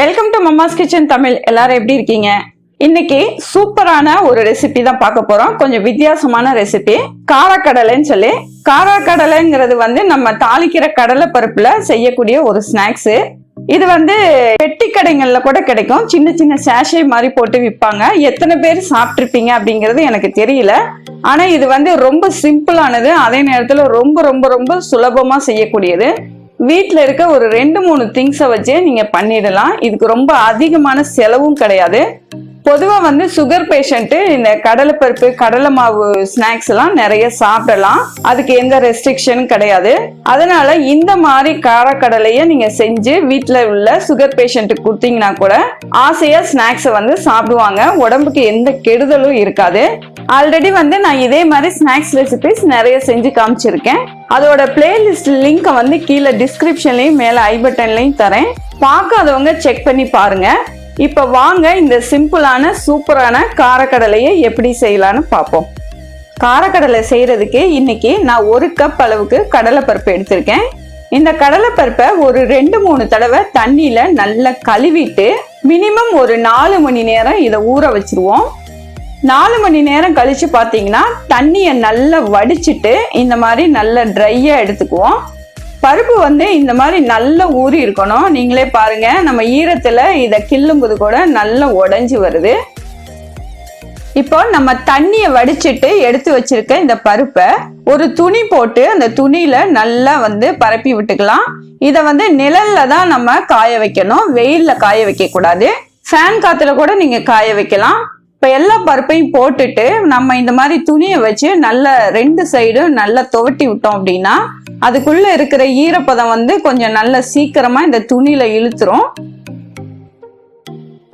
Welcome to Mamma's kitchen Tamil. எல்லாரும் எப்படி இருக்கீங்க? இன்னைக்கு சூப்பரான ஒரு ரெசிபி தான் பார்க்க போறோம். கொஞ்சம் வித்தியாசமான ரெசிபி, காரக்கடலைன்னு சொல்லி. காரக்கடலைங்கிறது நம்ம தாளிக்கிற கடலை பருப்புல செய்யக்கூடிய ஒரு ஸ்நாக்ஸ். இது பெட்டி கடைகள்ல கூட கிடைக்கும். சின்ன சின்ன சேஷே மாதிரி போட்டு விற்பாங்க. எத்தனை பேர் சாப்பிட்டுருப்பீங்க அப்படிங்கிறது எனக்கு தெரியல. ஆனா இது ரொம்ப சிம்பிளானது, அதே நேரத்துல ரொம்ப ரொம்ப ரொம்ப சுலபமா செய்யக்கூடியது. வீட்டில் இருக்க ஒரு 2-3 திங்ஸை வச்சே நீங்க பண்ணிடலாம். இதுக்கு ரொம்ப அதிகமான செலவும் கிடையாது. பொதுவாக சுகர் பேஷண்ட்டு இந்த கடலைப்பருப்பு கடலை மாவு ஸ்நாக்ஸ் எல்லாம் நிறைய சாப்பிடலாம். அதுக்கு எந்த ரெஸ்ட்ரிக்ஷனும் கிடையாது. அதனால இந்த மாதிரி காரக்கடலையை நீங்க செஞ்சு வீட்டில் உள்ள சுகர் பேஷண்ட்டுக்கு கொடுத்தீங்கன்னா கூட ஆசையா ஸ்நாக்ஸை சாப்பிடுவாங்க. உடம்புக்கு எந்த கெடுதலும் இருக்காது. ஆல்ரெடி நான் இதே மாதிரி ஸ்நாக்ஸ் ரெசிபிஸ் நிறைய செஞ்சு காமிச்சிருக்கேன். அதோட பிளேலிஸ்ட் லிங்கை கீழே டிஸ்கிரிப்ஷன்லயும் மேல ஐ பட்டன்லயும் தரேன். பார்க்காதவங்க செக் பண்ணி பாருங்க. இப்ப வாங்க இந்த சிம்பிளான சூப்பரான காரக்கடலையை எப்படி செய்யலான்னு பார்ப்போம். காரக்கடலை செய்யறதுக்கு இன்னைக்கு நான் 1 கப் அளவுக்கு கடலைப்பருப்பு எடுத்திருக்கேன். இந்த கடலைப்பருப்பை ஒரு 2-3 தடவை தண்ணியில நல்லா கழுவிட்டு மினிமம் ஒரு 4 மணி நேரம் இதை ஊற வச்சிருவோம். 4 மணி நேரம் கழிச்சு பாத்தீங்கன்னா தண்ணியை நல்லா வடிச்சிட்டு இந்த மாதிரி நல்லா ட்ரையா எடுத்துக்குவோம். பருப்பு இந்த மாதிரி நல்லா ஊறி இருக்கணும். நீங்களே பாருங்க, நம்ம ஈரத்துல இதை கிள்ளும்போது கூட நல்லா உடைஞ்சு வருது. இப்போ நம்ம தண்ணியை வடிச்சிட்டு எடுத்து வச்சிருக்க இந்த பருப்பை ஒரு துணி போட்டு அந்த துணியில நல்லா பரப்பி விட்டுக்கலாம். இதை நிழல்ல தான் நம்ம காய வைக்கணும், வெயில்ல காய வைக்க கூடாது. ஃபேன் காத்துல கூட நீங்க காய வைக்கலாம். இப்ப எல்லா பருப்பையும் போட்டுட்டு நம்ம இந்த மாதிரி துணியை வச்சு நல்லா 2 சைடும் நல்லா துவட்டி விட்டோம் அப்படின்னா அதுக்குள்ள இருக்கிற ஈரப்பதம் கொஞ்சம் நல்ல சீக்கிரமா இந்த துணியில இழுத்துரும்.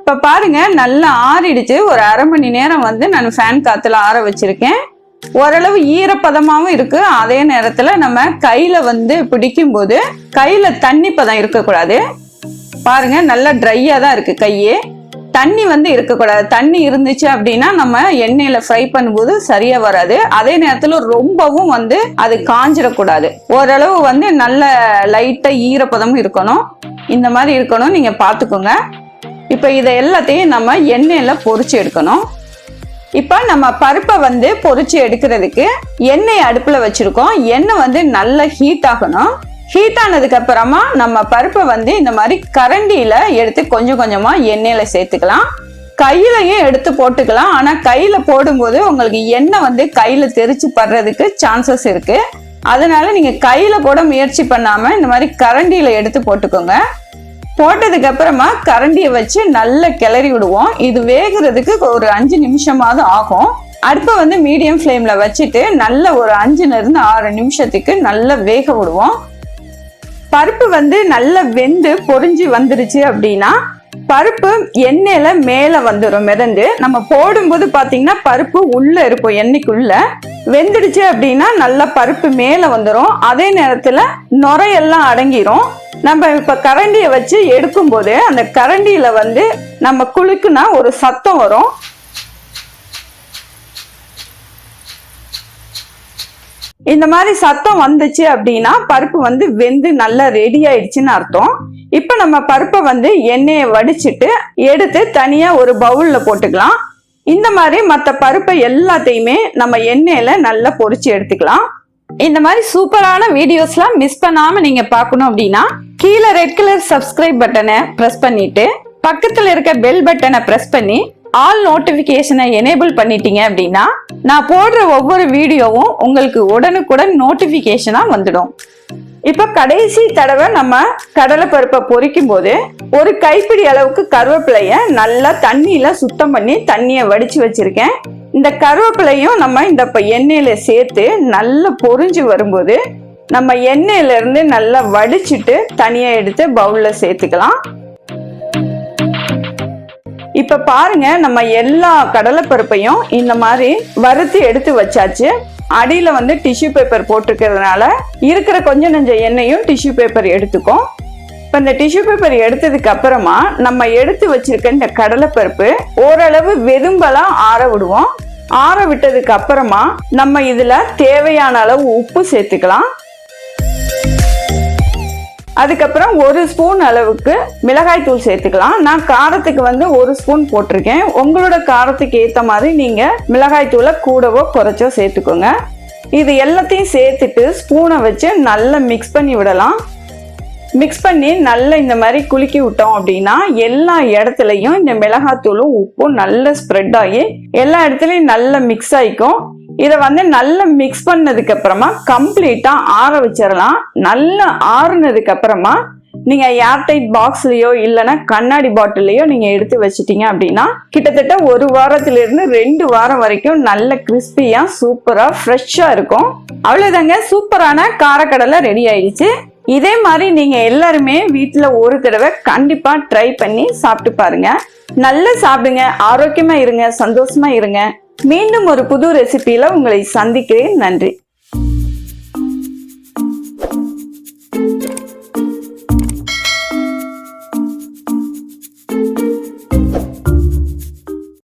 இப்ப பாருங்க, நல்லா ஆறிடுச்சு. ஒரு அரை மணி நேரம் நான் ஃபேன் காத்துல ஆற வச்சிருக்கேன். ஓரளவு ஈரப்பதமாவும் இருக்கு. அதே நேரத்துல நம்ம கையில பிடிக்கும் போது கையில தண்ணி பதம் இருக்கக்கூடாது. பாருங்க, நல்லா ட்ரையா தான் இருக்கு கையே. தண்ணி இருக்கக்கூடாது. தண்ணி இருந்துச்சு அப்படின்னா நம்ம எண்ணெயில ஃப்ரை பண்ணும்போது சரியா வராது. அதே நேரத்துல ரொம்பவும் அது காஞ்சிடக்கூடாது. ஓரளவு நல்ல லைட்டா ஈரப்பதமும் இருக்கணும். இந்த மாதிரி இருக்கணும், நீங்க பாத்துக்கோங்க. இப்ப இதை எல்லாத்தையும் நம்ம எண்ணெயில பொரிச்சு எடுக்கணும். இப்ப நம்ம பருப்பை பொரிச்சு எடுக்கிறதுக்கு எண்ணெய் அடுப்புல வச்சிருக்கோம். எண்ணெய் நல்லா ஹீட் ஆகணும். ஹீட் ஆனதுக்கு அப்புறமா நம்ம பருப்பை இந்த மாதிரி கரண்டியில எடுத்து கொஞ்சம் கொஞ்சமா எண்ணெயில சேர்த்துக்கலாம். கையிலையும் எடுத்து போட்டுக்கலாம். ஆனா கையில போடும்போது உங்களுக்கு எண்ணெய் கையில தெரிச்சு படுறதுக்கு சான்சஸ் இருக்கு. அதனால நீங்க கையில கூட முயற்சி பண்ணாம இந்த மாதிரி கரண்டியில எடுத்து போட்டுக்கோங்க. போட்டதுக்கு அப்புறமா கரண்டியை வச்சு நல்லா கிளறி விடுவோம். இது வேகிறதுக்கு ஒரு 5 நிமிஷமாவது ஆகும். அடுப்பை மீடியம் ஃப்ளேம்ல வச்சுட்டு நல்ல ஒரு 5-6 நிமிஷத்துக்கு நல்லா வேக விடுவோம். பருப்பு நல்லா வெந்து பொரிஞ்சு வந்துருச்சு அப்படின்னா பருப்பு எண்ணெயில மேல வந்துடும் மிதந்து. நம்ம போடும்போது பாத்தீங்கன்னா பருப்பு உள்ள இருக்கும், எண்ணெய்க்குள்ள வெந்துடுச்சு அப்படின்னா நல்லா பருப்பு மேல வந்துடும். அதே நேரத்துல நுரையெல்லாம் அடங்கிரும். நம்ம இப்ப கரண்டியை வச்சு எடுக்கும் போது அந்த கரண்டியில நம்ம குலுக்குனா ஒரு சத்தம் வரும். இந்த மாதிரி சத்தம் வந்துச்சு அப்படின்னா பருப்பு வெந்து நல்லா ரெடி ஆயிடுச்சுன்னு அர்த்தம். இப்ப நம்ம பருப்பை எண்ணெயை வடிச்சிட்டு எடுத்து தனியா ஒரு பவுல்ல போட்டுக்கலாம். இந்த மாதிரி மற்ற பருப்பை எல்லாத்தையுமே நம்ம எண்ணெயில நல்லா பொரிச்சு எடுத்துக்கலாம். இந்த மாதிரி சூப்பரான வீடியோஸ்லாம் மிஸ் பண்ணாம நீங்க பார்க்கணும் அப்படின்னா கீழே ரெட் கலர் சப்ஸ்கிரைப் பட்டனை பிரஸ் பண்ணிட்டு பக்கத்துல இருக்க பெல் பட்டனை பிரஸ் பண்ணி ஆல் நோட்டிபிகேஷனை எனேபிள் பண்ணிட்டீங்க அப்படின்னா நான் போடுற ஒவ்வொரு வீடியோவும் உங்களுக்கு உடனுக்குடன் நோட்டிபிகேஷனா வந்துடும். இப்ப கடைசி தடவை நம்ம கடலைப்பருப்பை பொரிக்கும் போது ஒரு கைப்பிடி அளவுக்கு கருவேப்பிலைய நல்லா தண்ணியில சுத்தம் பண்ணி தண்ணியை வடிச்சு வச்சிருக்கேன். இந்த கருவேப்பிலையும் நம்ம இந்த எண்ணெயில சேர்த்து நல்லா பொரிஞ்சு வரும்போது நம்ம எண்ணெயில இருந்து நல்லா வடிச்சிட்டு தனியா எடுத்து பவுல்ல சேர்த்துக்கலாம். இப்ப பாருங்க, நம்ம எல்லா கடலைப்பருப்பையும் இந்த மாதிரி வறுத்து எடுத்து வச்சாச்சு. அடியில டிஷ்யூ பேப்பர் போட்டுக்கிறதுனால இருக்கிற கொஞ்சம் நெஞ்ச எண்ணெயும் டிஷ்யூ பேப்பர் எடுத்துக்கும். இப்ப இந்த டிஷ்யூ பேப்பர் எடுத்ததுக்கு அப்புறமா நம்ம எடுத்து வச்சிருக்க இந்த கடலைப்பருப்பு ஓரளவு வெதும்பலா ஆற விடுவோம். ஆற விட்டதுக்கு அப்புறமா நம்ம இதுல தேவையான அளவு உப்பு சேர்த்துக்கலாம். அதுக்கப்புறம் 1 ஸ்பூன் அளவுக்கு மிளகாய் தூள் சேர்த்துக்கலாம். நான் காரத்துக்கு வந்து 1 ஸ்பூன் போட்டிருக்கேன். உங்களோட காரத்துக்கு ஏற்ற மாதிரி நீங்க மிளகாய் தூளை கூடவோ குறைச்சோ சேர்த்துக்கோங்க. இது எல்லாத்தையும் சேர்த்துட்டு ஸ்பூனை வச்சு நல்லா மிக்ஸ் பண்ணி விடலாம். மிக்ஸ் பண்ணி நல்லா இந்த மாதிரி குலுக்கி விட்டோம் அப்படின்னா எல்லா இடத்துலையும் இந்த மிளகாத்தூளும் உப்பும் நல்லா ஸ்ப்ரெட் ஆகி எல்லா இடத்துலையும் நல்லா மிக்ஸ் ஆகிக்கும். இதை வந்து நல்லா மிக்ஸ் பண்ணதுக்கு அப்புறமா கம்ப்ளீட்டா ஆற வச்சிடலாம். நல்லா ஆறுனதுக்கு அப்புறமா நீங்க ஏர்டைட் பாக்ஸ்லயோ இல்லைன்னா கண்ணாடி பாட்டிலையோ நீங்க எடுத்து வச்சிட்டீங்க அப்படின்னா கிட்டத்தட்ட 1 வாரத்திலிருந்து 2 வாரம் வரைக்கும் நல்ல கிறிஸ்பியா சூப்பரா ஃப்ரெஷ்ஷா இருக்கும். அவ்வளவுதாங்க, சூப்பரான காரக்கடலை ரெடி ஆயிடுச்சு. இதே மாதிரி நீங்க எல்லாருமே வீட்டுல ஒரு தடவை கண்டிப்பா ட்ரை பண்ணி சாப்பிட்டு பாருங்க. நல்லா சாப்பிடுங்க, ஆரோக்கியமா இருங்க, சந்தோஷமா இருங்க. மீண்டும் ஒரு புது ரெசிபியில உங்களை சந்திக்கிறேன். நன்றி.